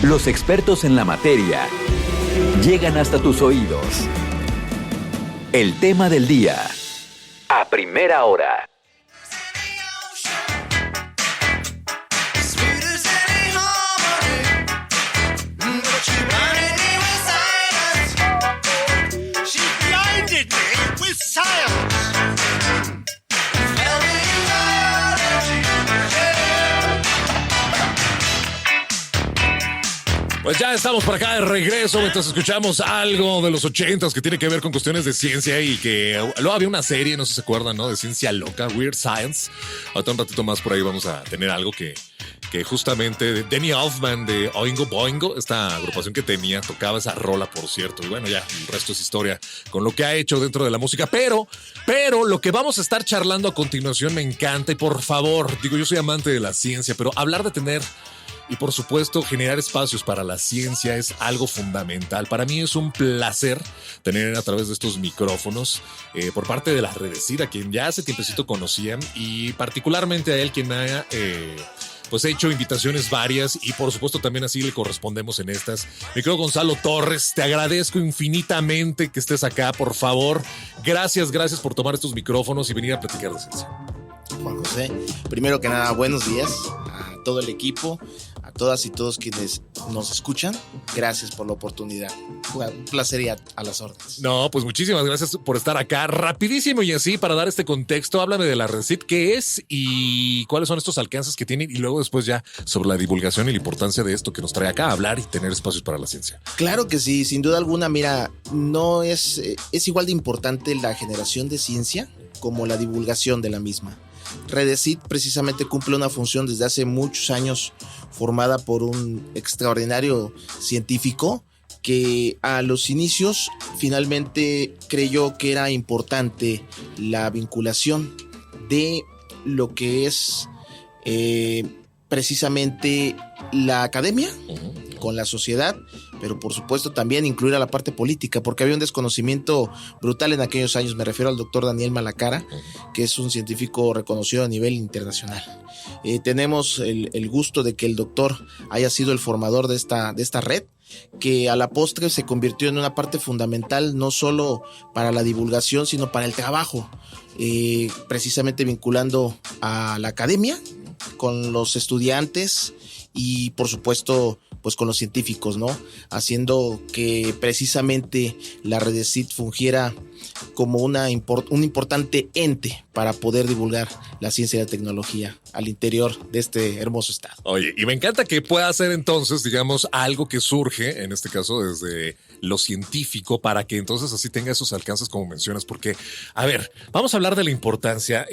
Los expertos en la materia llegan hasta tus oídos. El tema del día, a primera hora. Pues ya estamos por acá de regreso mientras escuchamos algo de los 80s que tiene que ver con cuestiones de ciencia y que luego había una serie, no sé si se acuerdan, ¿no? De ciencia loca, Weird Science. Ahorita un ratito más por ahí vamos a tener algo que justamente Danny Elfman de Oingo Boingo, esta agrupación que tenía, tocaba esa rola, por cierto. Y bueno, ya el resto es historia con lo que ha hecho dentro de la música. Pero lo que vamos a estar charlando a continuación me encanta. Y por favor, digo, yo soy amante de la ciencia, pero hablar de tener... Y por supuesto, generar espacios para la ciencia es algo fundamental. Para mí es un placer tener a través de estos micrófonos por parte de la Redecir, a quien ya hace tiempecito conocían, y particularmente a él, quien ha pues hecho invitaciones varias, y por supuesto también así le correspondemos en estas. Mi querido Gonzalo Torres, te agradezco infinitamente que estés acá, por favor. Gracias por tomar estos micrófonos y venir a platicar de ciencia. Juan José, primero que nada, buenos días a todo el equipo, a todas y todos quienes nos escuchan. Gracias por la oportunidad. Un placer y a las órdenes. No, pues muchísimas gracias por estar acá. Rapidísimo y así, para dar este contexto, háblame de la Redecir, qué es y cuáles son estos alcances que tienen, y luego después ya sobre la divulgación y la importancia de esto que nos trae acá a hablar y tener espacios para la ciencia. Claro que sí, sin duda alguna. Mira, no es igual de importante la generación de ciencia como la divulgación de la misma. Redecir precisamente cumple una función desde hace muchos años, formada por un extraordinario científico que a los inicios finalmente creyó que era importante la vinculación de lo que es precisamente la academia con la sociedad, pero por supuesto también incluir a la parte política, porque había un desconocimiento brutal en aquellos años. Me refiero al doctor Daniel Malacara, que es un científico reconocido a nivel internacional. Tenemos el gusto de que el doctor haya sido el formador de esta red, que a la postre se convirtió en una parte fundamental no solo para la divulgación, sino para el trabajo, precisamente vinculando a la academia con los estudiantes y por supuesto pues con los científicos, ¿no? Haciendo que precisamente la Redecir fungiera como un importante ente para poder divulgar la ciencia y la tecnología al interior de este hermoso estado. Oye, y me encanta que pueda ser entonces, digamos, algo que surge, en este caso desde lo científico, para que entonces así tenga esos alcances como mencionas, porque, a ver, vamos a hablar de la importancia.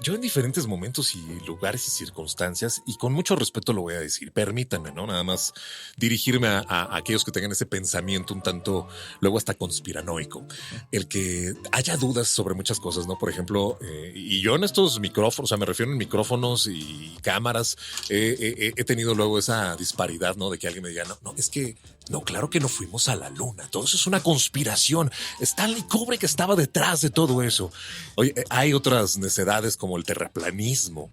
Yo en diferentes momentos y lugares y circunstancias, y con mucho respeto lo voy a decir, permítanme, ¿no? Nada más dirigirme a aquellos que tengan ese pensamiento un tanto, luego hasta conspiranoico, el que haya dudas sobre muchas cosas, ¿no? Por ejemplo, y yo en estos micrófonos, o sea, me refiero en micrófonos y cámaras, he tenido luego esa disparidad, ¿no? De que alguien me diga, no, es que, no, claro que no fuimos a la luna, todo eso es una conspiración. Stanley Kubrick estaba detrás de todo eso. Oye, hay otras necedades como el terraplanismo,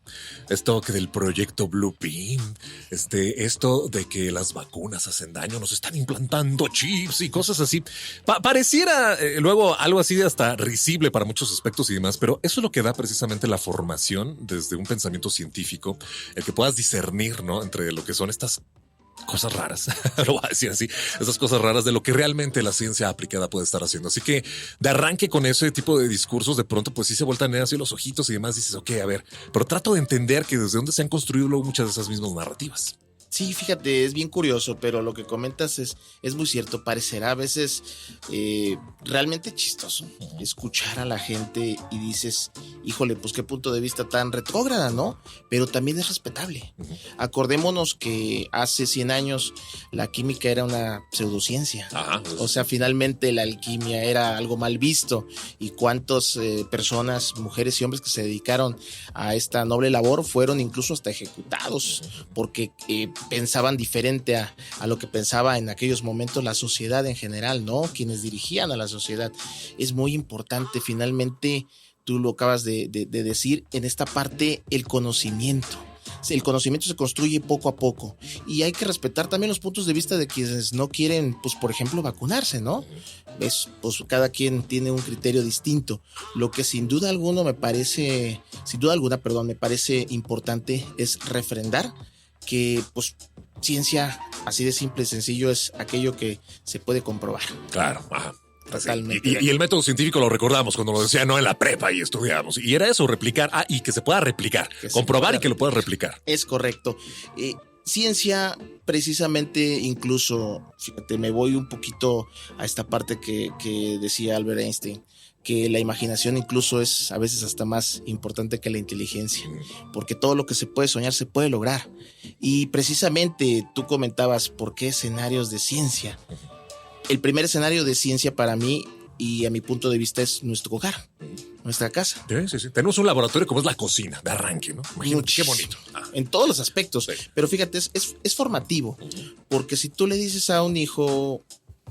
esto que del proyecto Blue Beam, esto de que las vacunas hacen daño, nos están implantando chips y cosas así. Pareciera luego algo así de hasta risible para muchos aspectos y demás, pero eso es lo que da precisamente la formación desde un pensamiento científico, el que puedas discernir, ¿no? Entre lo que son estas cosas raras, lo voy a decir así, esas cosas raras de lo que realmente la ciencia aplicada puede estar haciendo. Así que de arranque con ese tipo de discursos, de pronto pues sí se vueltan a así los ojitos y demás, dices, ok, a ver, pero trato de entender que desde dónde se han construido luego muchas de esas mismas narrativas. Sí, fíjate, es bien curioso, pero lo que comentas es muy cierto. Parecerá a veces realmente chistoso escuchar a la gente y dices, híjole, pues qué punto de vista tan retrógrada, ¿no? Pero también es respetable. Acordémonos que hace 100 años la química era una pseudociencia. O sea, finalmente la alquimia era algo mal visto, y cuántas personas, mujeres y hombres que se dedicaron a esta noble labor fueron incluso hasta ejecutados porque pensaban diferente a lo que pensaba en aquellos momentos la sociedad en general, ¿no? Quienes dirigían a la sociedad. Es muy importante, finalmente, tú lo acabas de decir, en esta parte, el conocimiento. el conocimiento se construye poco a poco y hay que respetar también los puntos de vista de quienes no quieren, pues por ejemplo, vacunarse, ¿no? Pues cada quien tiene un criterio distinto. Lo que sin duda alguna me parece importante es refrendar que pues ciencia, así de simple y sencillo, es aquello que se puede comprobar. Claro, ajá. Totalmente. Y el método científico lo recordamos cuando lo decía, no, en la prepa y estudiamos. Y era eso, replicar. Y que se pueda replicar. Comprobar y que lo pueda replicar. Es correcto. Ciencia, precisamente, incluso, fíjate, me voy un poquito a esta parte que decía Albert Einstein, que la imaginación incluso es a veces hasta más importante que la inteligencia, porque todo lo que se puede soñar se puede lograr. Y precisamente tú comentabas por qué escenarios de ciencia. El primer escenario de ciencia para mí y a mi punto de vista es nuestro hogar, nuestra casa. Sí. Tenemos un laboratorio como es la cocina de arranque, ¿no? Imagínate, qué bonito. En todos los aspectos. Sí. Pero fíjate, es formativo, porque si tú le dices a un hijo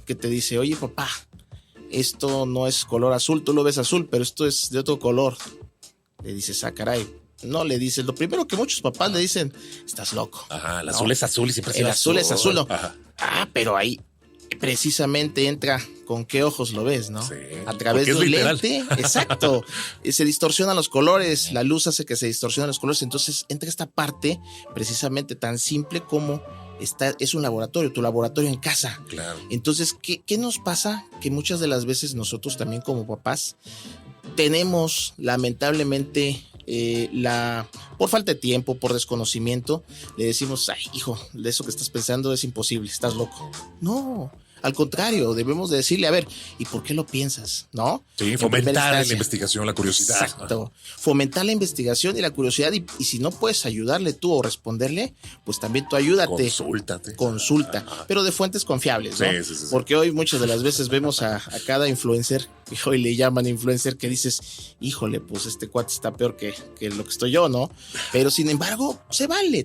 que te dice, oye papá, esto no es color azul, tú lo ves azul, pero esto es de otro color, le dices, caray. No le dices, lo primero que muchos papás le dicen, estás loco. Ajá, el azul es azul y siempre el azul es azul. No. Pero ahí precisamente entra con qué ojos lo ves, ¿no? Sí, a través de un lente, exacto. Se distorsionan los colores, la luz hace que se distorsionen los colores, entonces entra esta parte precisamente tan simple como es un laboratorio, tu laboratorio en casa. Claro. Entonces, ¿qué nos pasa? Que muchas de las veces nosotros también como papás tenemos lamentablemente por falta de tiempo, por desconocimiento, le decimos, ay hijo, de eso que estás pensando es imposible, estás loco. No, al contrario, debemos de decirle, a ver, ¿y por qué lo piensas? ¿No? Sí, fomentar la investigación, la curiosidad. Exacto, fomentar la investigación y la curiosidad y si no puedes ayudarle tú o responderle, pues también tú ayúdate. Consulta, pero de fuentes confiables, ¿no? Sí. Porque hoy muchas de las veces vemos a cada influencer, que hoy le llaman influencer, que dices, híjole, pues este cuate está peor que lo que estoy yo, ¿no? Pero sin embargo, se vale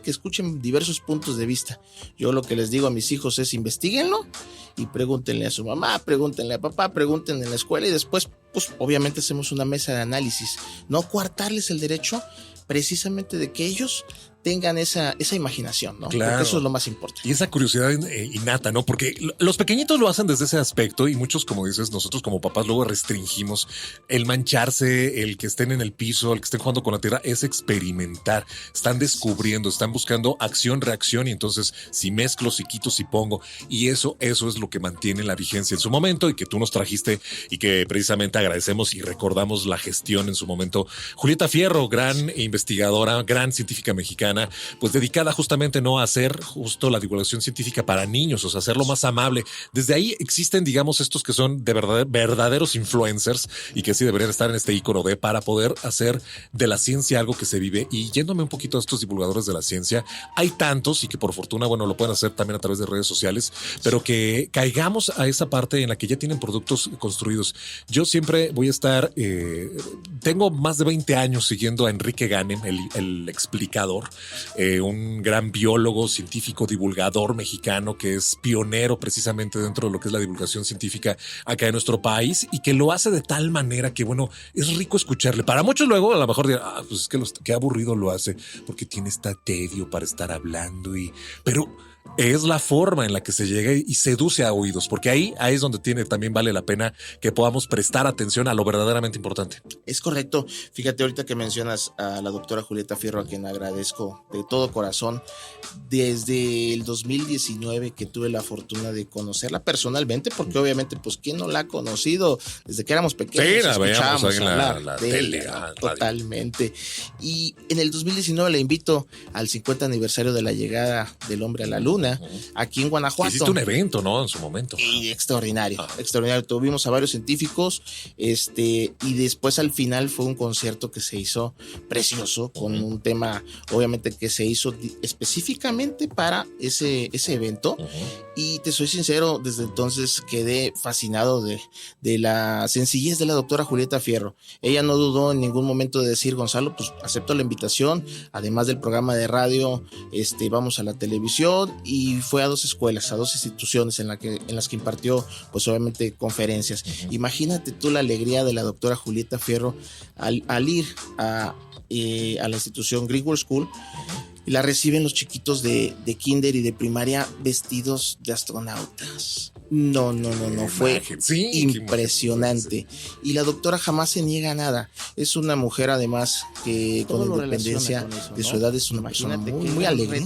que escuchen diversos puntos de vista. Yo lo que les digo a mis hijos es investíguenlo y pregúntenle a su mamá, pregúntenle a papá, pregúntenle en la escuela y después, pues obviamente hacemos una mesa de análisis. No coartarles el derecho precisamente de que ellos tengan esa imaginación, ¿no? Claro. Porque eso es lo más importante. Y esa curiosidad innata, ¿no? Porque los pequeñitos lo hacen desde ese aspecto y muchos, como dices, nosotros como papás luego restringimos el mancharse, el que estén en el piso, el que estén jugando con la tierra, es experimentar. Están descubriendo, están buscando acción, reacción y entonces si mezclo, si quito, si pongo y eso es lo que mantiene la vigencia en su momento y que tú nos trajiste y que precisamente agradecemos y recordamos la gestión en su momento. Julieta Fierro, gran investigadora, gran científica mexicana, pues dedicada justamente no a hacer justo la divulgación científica para niños, o sea, hacerlo más amable. Desde ahí existen, digamos, estos que son de verdaderos influencers y que sí deberían estar en este icono para poder hacer de la ciencia algo que se vive. Y yéndome un poquito a estos divulgadores de la ciencia, hay tantos y que por fortuna, bueno, lo pueden hacer también a través de redes sociales, pero que caigamos a esa parte en la que ya tienen productos construidos. Yo siempre voy a estar, tengo más de 20 años siguiendo a Enrique Ganem, el explicador, un gran biólogo, científico, divulgador mexicano que es pionero precisamente dentro de lo que es la divulgación científica acá en nuestro país y que lo hace de tal manera que, bueno, es rico escucharle. Para muchos luego a lo mejor dirán, pues es que qué aburrido lo hace porque tiene este tedio para estar hablando pero es la forma en la que se llega y seduce a oídos, porque ahí es donde también vale la pena que podamos prestar atención a lo verdaderamente importante. Es correcto. Fíjate, ahorita que mencionas a la doctora Julieta Fierro, a quien agradezco de todo corazón, desde el 2019 que tuve la fortuna de conocerla personalmente, porque obviamente, pues, ¿quién no la ha conocido? Desde que éramos pequeños, sí, escuchábamos en la tele. Totalmente. Y en el 2019 le invito al 50 aniversario de la llegada del hombre a la luna, aquí en Guanajuato. Hiciste un evento, ¿no? En su momento. Y extraordinario. Tuvimos a varios científicos, y después al final fue un concierto que se hizo precioso, con un tema, obviamente, que se hizo específicamente para ese evento. Y te soy sincero, desde entonces quedé fascinado de la sencillez de la doctora Julieta Fierro. Ella no dudó en ningún momento de decir, Gonzalo, pues acepto la invitación, además del programa de radio, vamos a la televisión, y fue a 2 escuelas, a 2 instituciones en las que impartió, pues obviamente, conferencias. Imagínate tú la alegría de la doctora Julieta Fierro al ir a a la institución Greenwood School y la reciben los chiquitos de kinder y de primaria vestidos de astronautas. No, fue impresionante. Y la doctora jamás se niega a nada. Es una mujer además que con independencia de su edad es una persona muy alegre.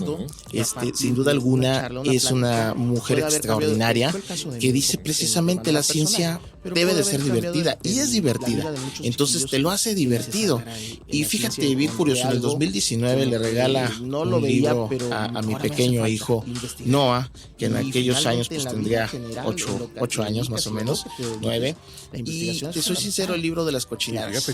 Sin duda alguna es una mujer extraordinaria que dice precisamente la ciencia debe de ser divertida y es divertida. Entonces te lo hace divertido. Y fíjate, bien curioso, en el 2019 le regala un libro a mi pequeño hijo Noah, que en aquellos años pues tendría 8 años más o menos, 9. Y te soy sincero, el libro de las cochinadas.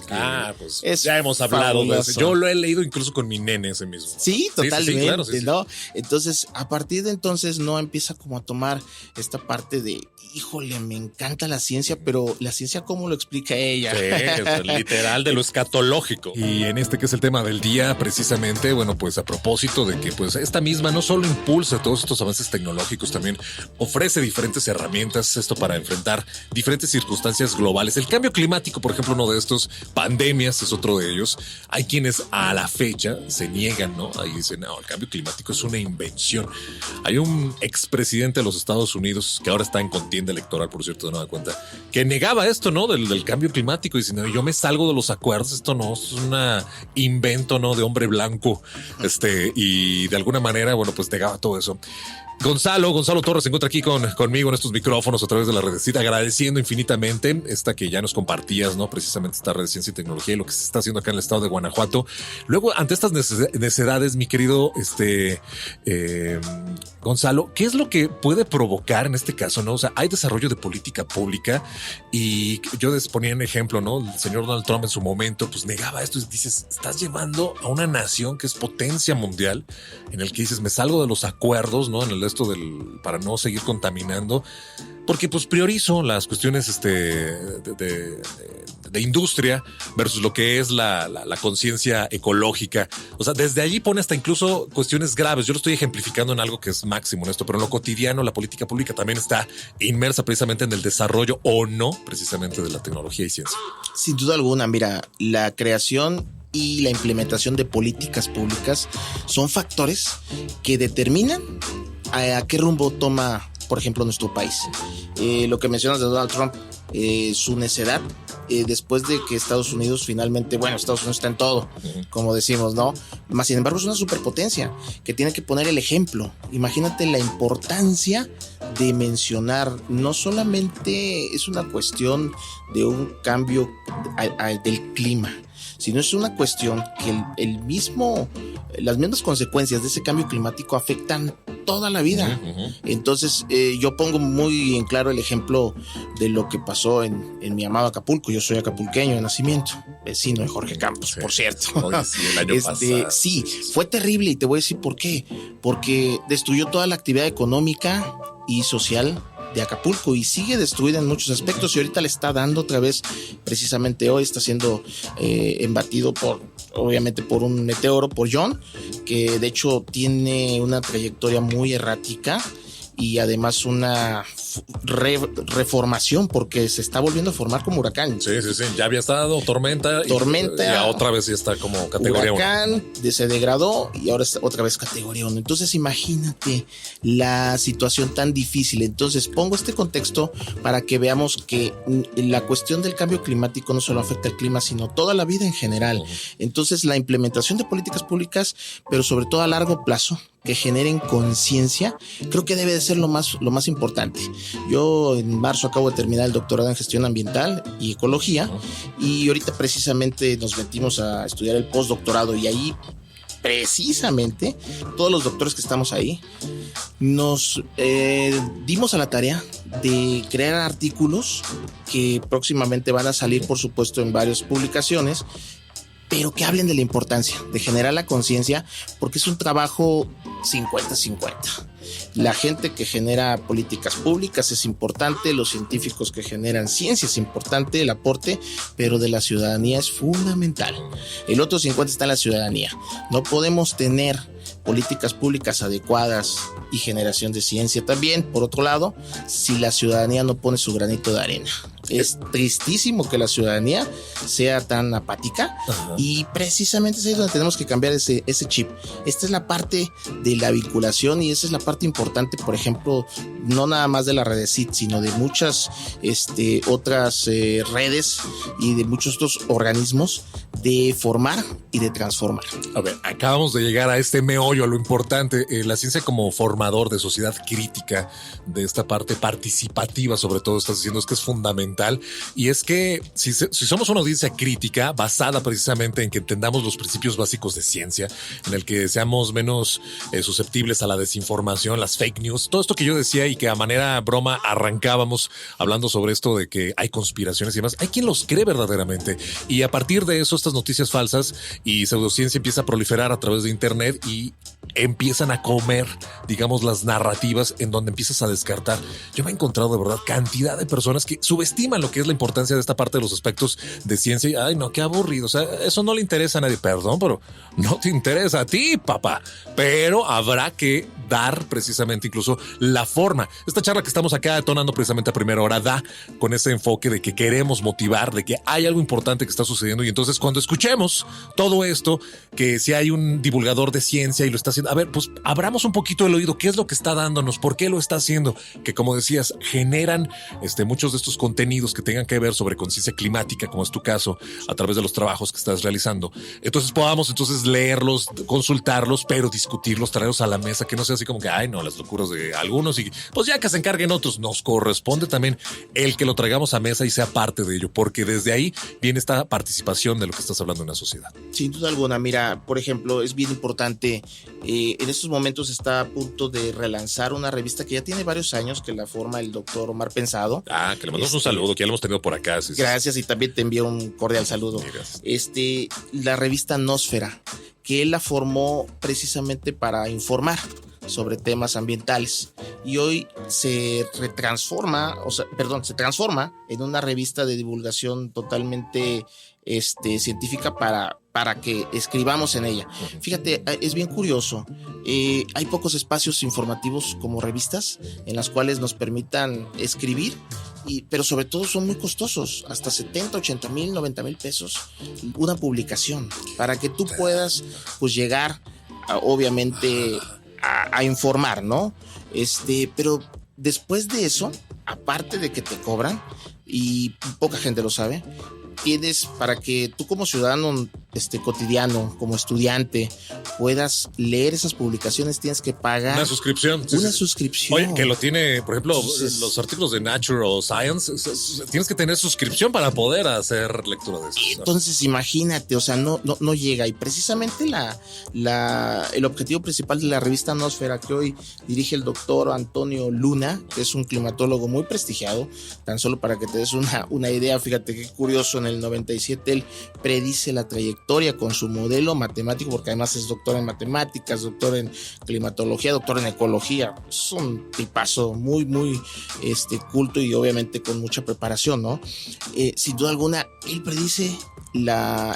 Pues ya hemos hablado de eso. Yo lo he leído incluso con mi nene ese mismo. Sí, totalmente, claro, ¿no? Entonces, a partir de entonces Noah empieza como a tomar esta parte de, híjole, me encanta la ciencia, pero la ciencia, ¿cómo lo explica ella? Sí, literal de lo escatológico. Y en este que es el tema del día, precisamente, bueno, pues a propósito de que pues esta misma no solo impulsa todos estos avances tecnológicos, también ofrece diferentes herramientas, esto para enfrentar diferentes circunstancias globales. El cambio climático, por ejemplo, uno de estos, pandemias es otro de ellos. Hay quienes a la fecha se niegan, ¿no? Ahí dicen, no, el cambio climático es una invención. Hay un expresidente de los Estados Unidos que ahora está en contienda electoral, por cierto, de nueva cuenta, que negaba esto, ¿no? Del cambio climático, diciendo, yo me salgo de los acuerdos, esto no, es un invento, ¿no? De hombre blanco, y de alguna manera, bueno, pues negaba todo eso. Gonzalo Torres se encuentra aquí conmigo en estos micrófonos a través de la redecita, agradeciendo infinitamente esta que ya nos compartías, ¿no? Precisamente esta red de ciencia y tecnología y lo que se está haciendo acá en el estado de Guanajuato. Luego, ante estas necesidades, mi querido Gonzalo, ¿qué es lo que puede provocar en este caso, no? O sea, hay desarrollo de política pública y yo les ponía un ejemplo, ¿no? El señor Donald Trump en su momento, pues negaba esto y dices, estás llevando a una nación que es potencia mundial, en el que dices, me salgo de los acuerdos, ¿no? En el para no seguir contaminando, porque pues priorizo las cuestiones de industria versus lo que es la conciencia ecológica. O sea, desde allí pone hasta incluso cuestiones graves. Yo lo estoy ejemplificando en algo que es máximo en esto, pero en lo cotidiano la política pública también está inmersa precisamente en el desarrollo o no precisamente de la tecnología y ciencia. Sin duda alguna, mira, la creación y la implementación de políticas públicas son factores que determinan a qué rumbo toma, por ejemplo, nuestro país. Lo que mencionas de Donald Trump, su necedad, después de que Estados Unidos finalmente, bueno, Estados Unidos está en todo, como decimos, ¿no? Más sin embargo es una superpotencia que tiene que poner el ejemplo. Imagínate la importancia de mencionar, no solamente es una cuestión de un cambio del clima, sino es una cuestión que las mismas consecuencias de ese cambio climático afectan toda la vida. Entonces, yo pongo muy en claro el ejemplo de lo que pasó en mi amado Acapulco. Yo soy acapulqueño de nacimiento, vecino de Jorge Campos, por cierto. Sí, el año pasado. Sí, fue terrible y te voy a decir por qué. Porque destruyó toda la actividad económica y social de Acapulco y sigue destruida en muchos aspectos y ahorita le está dando otra vez, precisamente hoy está siendo embatido obviamente por un meteoro, por John, que de hecho tiene una trayectoria muy errática y además una reformación porque se está volviendo a formar como huracán. Sí. Ya había estado tormenta. Y otra vez ya está como categoría 1. Huracán, se degradó y ahora está otra vez categoría 1. Entonces imagínate la situación tan difícil. Entonces pongo este contexto para que veamos que la cuestión del cambio climático no solo afecta al clima, sino toda la vida en general. Entonces la implementación de políticas públicas, pero sobre todo a largo plazo, que generen conciencia, creo que debe de ser lo más importante. Yo en marzo acabo de terminar el doctorado en gestión ambiental y ecología y ahorita precisamente nos metimos a estudiar el postdoctorado y ahí precisamente todos los doctores que estamos ahí nos dimos a la tarea de crear artículos que próximamente van a salir, por supuesto, en varias publicaciones, pero que hablen de la importancia de generar la conciencia, porque es un trabajo 50-50. La gente que genera políticas públicas es importante, los científicos que generan ciencia es importante, el aporte, pero de la ciudadanía es fundamental. El otro 50 está en la ciudadanía. No podemos tener políticas públicas adecuadas y generación de ciencia también, por otro lado, si la ciudadanía no pone su granito de arena. Es tristísimo que la ciudadanía sea tan apática. Ajá. Y precisamente es ahí donde tenemos que cambiar ese chip. Esta es la parte de la vinculación y esa es la parte importante, por ejemplo, no nada más de la Redecit, sino de muchas otras redes y de muchos otros organismos de formar y de transformar. A ver, acabamos de llegar a este meollo, a lo importante, la ciencia como formador de sociedad crítica, de esta parte participativa, sobre todo estás diciendo, es que es fundamental, y es que si somos una audiencia crítica basada precisamente en que entendamos los principios básicos de ciencia, en el que seamos menos susceptibles a la desinformación, las fake news, todo esto que yo decía y que a manera broma arrancábamos hablando sobre esto de que hay conspiraciones y demás, hay quien los cree verdaderamente, y a partir de eso estas noticias falsas y pseudociencia empieza a proliferar a través de internet y empiezan a comer, digamos, las narrativas en donde empiezas a descartar. Yo me he encontrado de verdad cantidad de personas que subestiman lo que es la importancia de esta parte de los aspectos de ciencia y, ay no, qué aburrido, o sea, eso no le interesa a nadie, perdón, pero no te interesa a ti, papá, pero habrá que dar precisamente incluso la forma. Esta charla que estamos acá detonando precisamente a primera hora da con ese enfoque de que queremos motivar, de que hay algo importante que está sucediendo y entonces cuando escuchemos todo esto, que si hay un divulgador de ciencia y lo está haciendo, a ver, pues abramos un poquito el oído, qué es lo que está dándonos, por qué lo está haciendo, que como decías, generan muchos de estos contenidos que tengan que ver sobre conciencia climática, como es tu caso, a través de los trabajos que estás realizando. Entonces podamos leerlos, consultarlos, pero discutirlos, traerlos a la mesa, que no sea así como que, ay no, las locuras de algunos y pues ya que se encarguen otros. Nos corresponde también el que lo traigamos a mesa y sea parte de ello, porque desde ahí viene esta participación de lo que estás hablando en la sociedad. Sin duda alguna, mira, por ejemplo, es bien importante, en estos momentos está a punto de relanzar una revista que ya tiene varios años, que la forma el doctor Omar Pensado. Ah, que le mandamos un saludo, que ya lo hemos tenido por acá. Sí, gracias, y también te envío un cordial saludo. La revista Nosfera, que él la formó precisamente para informar sobre temas ambientales y hoy se transforma en una revista de divulgación totalmente científica para que escribamos en ella. Fíjate, es bien curioso. Hay pocos espacios informativos como revistas en las cuales nos permitan escribir, pero sobre todo son muy costosos, hasta 70, 80 mil, 90 mil pesos una publicación, para que tú puedas pues llegar obviamente a informar, ¿no? Pero después de eso, aparte de que te cobran, y poca gente lo sabe, tienes para que tú como ciudadano cotidiano, como estudiante, puedas leer esas publicaciones, tienes que pagar una suscripción. Suscripción. Oye, que lo tiene, por ejemplo, los artículos de Nature o Science, tienes que tener suscripción para poder hacer lectura de eso. Entonces, imagínate, o sea, no llega. Y precisamente el objetivo principal de la revista Nosfera, que hoy dirige el doctor Antonio Luna, que es un climatólogo muy prestigiado, tan solo para que te des una idea, fíjate qué curioso, en el 97 él predice la trayectoria con su modelo matemático, porque además es doctor en matemáticas, doctor en climatología, doctor en ecología. Es un tipazo muy, muy culto y obviamente con mucha preparación, ¿no? Sin duda alguna, él predice la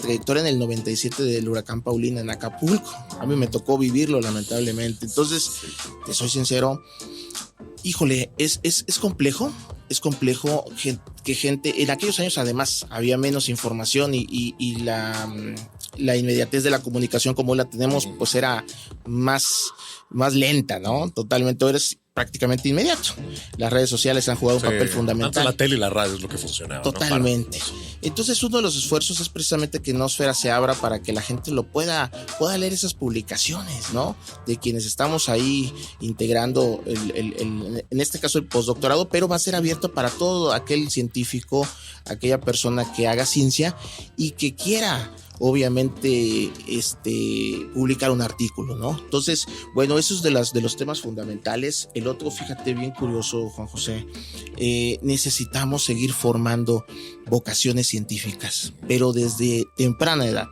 trayectoria en el 97 del huracán Paulina en Acapulco. A mí me tocó vivirlo, lamentablemente. Entonces, te soy sincero, híjole, es complejo. Es complejo que gente, en aquellos años además había menos información y la inmediatez de la comunicación como la tenemos pues era más lenta, ¿no? Totalmente, ahora es prácticamente inmediato. Las redes sociales han jugado un papel fundamental. Antes la tele y la radio es lo que funcionaba. Totalmente. ¿No? Entonces uno de los esfuerzos es precisamente que Nosfera se abra para que la gente lo pueda leer esas publicaciones, ¿no? De quienes estamos ahí integrando en este caso el postdoctorado, pero va a ser abierto para todo aquel científico, aquella persona que haga ciencia y que quiera obviamente publicar un artículo, ¿no? Entonces, bueno, eso es de los temas fundamentales. El otro, fíjate, bien curioso, Juan José, necesitamos seguir formando vocaciones científicas, pero desde temprana edad.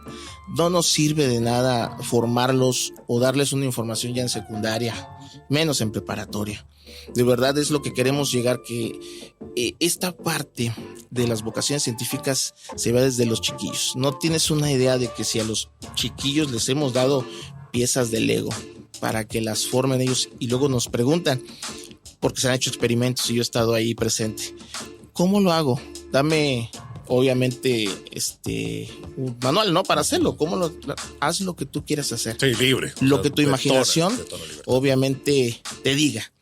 No nos sirve de nada formarlos o darles una información ya en secundaria, menos en preparatoria. De verdad es lo que queremos llegar, que esta parte de las vocaciones científicas se ve desde los chiquillos. No tienes una idea de que si a los chiquillos les hemos dado piezas de Lego para que las formen ellos y luego nos preguntan, porque se han hecho experimentos y yo he estado ahí presente, ¿Cómo lo hago? Dame, obviamente, un manual, ¿no? Para hacerlo. Haz lo que tú quieras hacer. Sí, libre. Lo que tu imaginación, detona libertad. obviamente, te diga.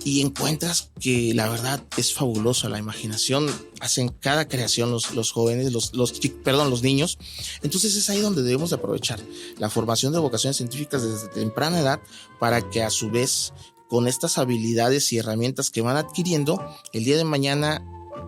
Y encuentras que la verdad es fabulosa. La imaginación hacen cada creación los jóvenes, los niños. Entonces es ahí donde debemos de aprovechar la formación de vocaciones científicas desde temprana edad, para que a su vez, con estas habilidades y herramientas que van adquiriendo, el día de mañana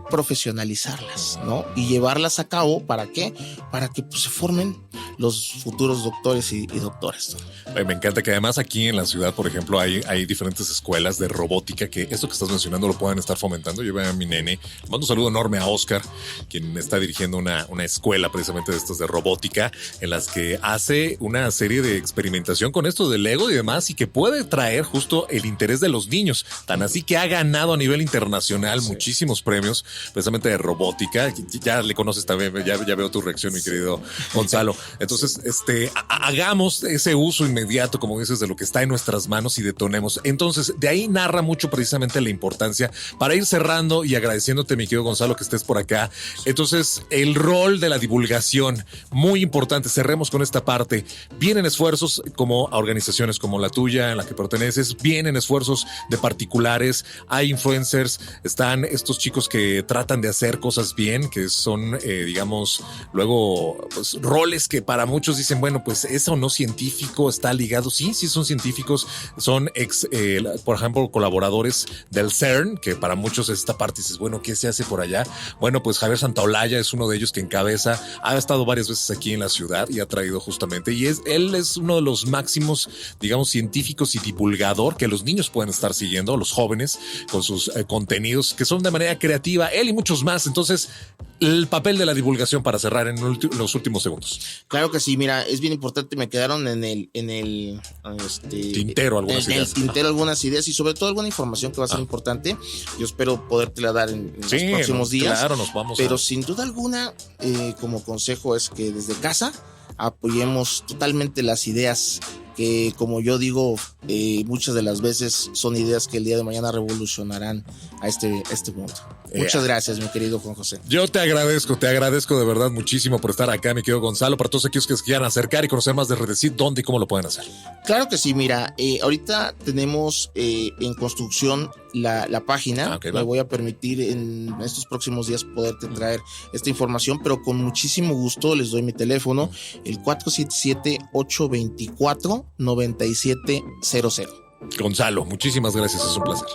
profesionalizarlas, ¿no? Y llevarlas a cabo. ¿Para qué? Para que pues, se formen los futuros doctores y doctoras, ¿no? Me encanta que además aquí en la ciudad, por ejemplo, hay diferentes escuelas de robótica que esto que estás mencionando lo puedan estar fomentando. Yo veo a mi nene, le mando un saludo enorme a Oscar, quien está dirigiendo una escuela precisamente de estas de robótica, en las que hace una serie de experimentación con esto del Lego y demás, y que puede traer justo el interés de los niños, tan así que ha ganado a nivel internacional muchísimos premios precisamente de robótica. Ya le conoces también, ya veo tu reacción, mi querido Gonzalo. Entonces, hagamos ese uso inmediato, como dices, de lo que está en nuestras manos y detonemos. Entonces, de ahí narra mucho precisamente la importancia, para ir cerrando y agradeciéndote, mi querido Gonzalo, que estés por acá. Entonces, el rol de la divulgación, muy importante. Cerremos con esta parte. Vienen esfuerzos como a organizaciones como la tuya, en la que perteneces, vienen esfuerzos de particulares, hay influencers, están estos chicos que tratan de hacer cosas bien, que son, digamos, luego, pues, roles que para muchos dicen, bueno, pues eso no científico está ligado. Sí son científicos, son por ejemplo, colaboradores del CERN, que para muchos es esta parte, dices, bueno, ¿qué se hace por allá? Bueno, pues Javier Santaolalla es uno de ellos que encabeza, ha estado varias veces aquí en la ciudad y ha traído justamente, y él es uno de los máximos, digamos, científicos y divulgador que los niños pueden estar siguiendo, los jóvenes, con sus contenidos que son de manera creativa, él y muchos más. Entonces, el papel de la divulgación, para cerrar en los últimos segundos. Claro que sí, mira, es bien importante. Me quedaron en el tintero algunas ideas. Algunas ideas, y sobre todo alguna información que va a ser importante. Yo espero podértela dar en los próximos días. Claro, nos vamos. Pero sin duda alguna, como consejo es que desde casa apoyemos totalmente las ideas que, como yo digo, muchas de las veces son ideas que el día de mañana revolucionarán a este mundo. Muchas gracias, mi querido Juan José. Yo te agradezco de verdad muchísimo por estar acá, mi querido Gonzalo. Para todos aquellos que se quieran acercar y conocer más de Redecit, ¿dónde y cómo lo pueden hacer? Claro que sí, mira, ahorita tenemos en construcción la página. Okay, me voy a permitir en estos próximos días poderte traer esta información, pero con muchísimo gusto les doy mi teléfono, el 477-824-9700. Gonzalo, muchísimas gracias, es un placer.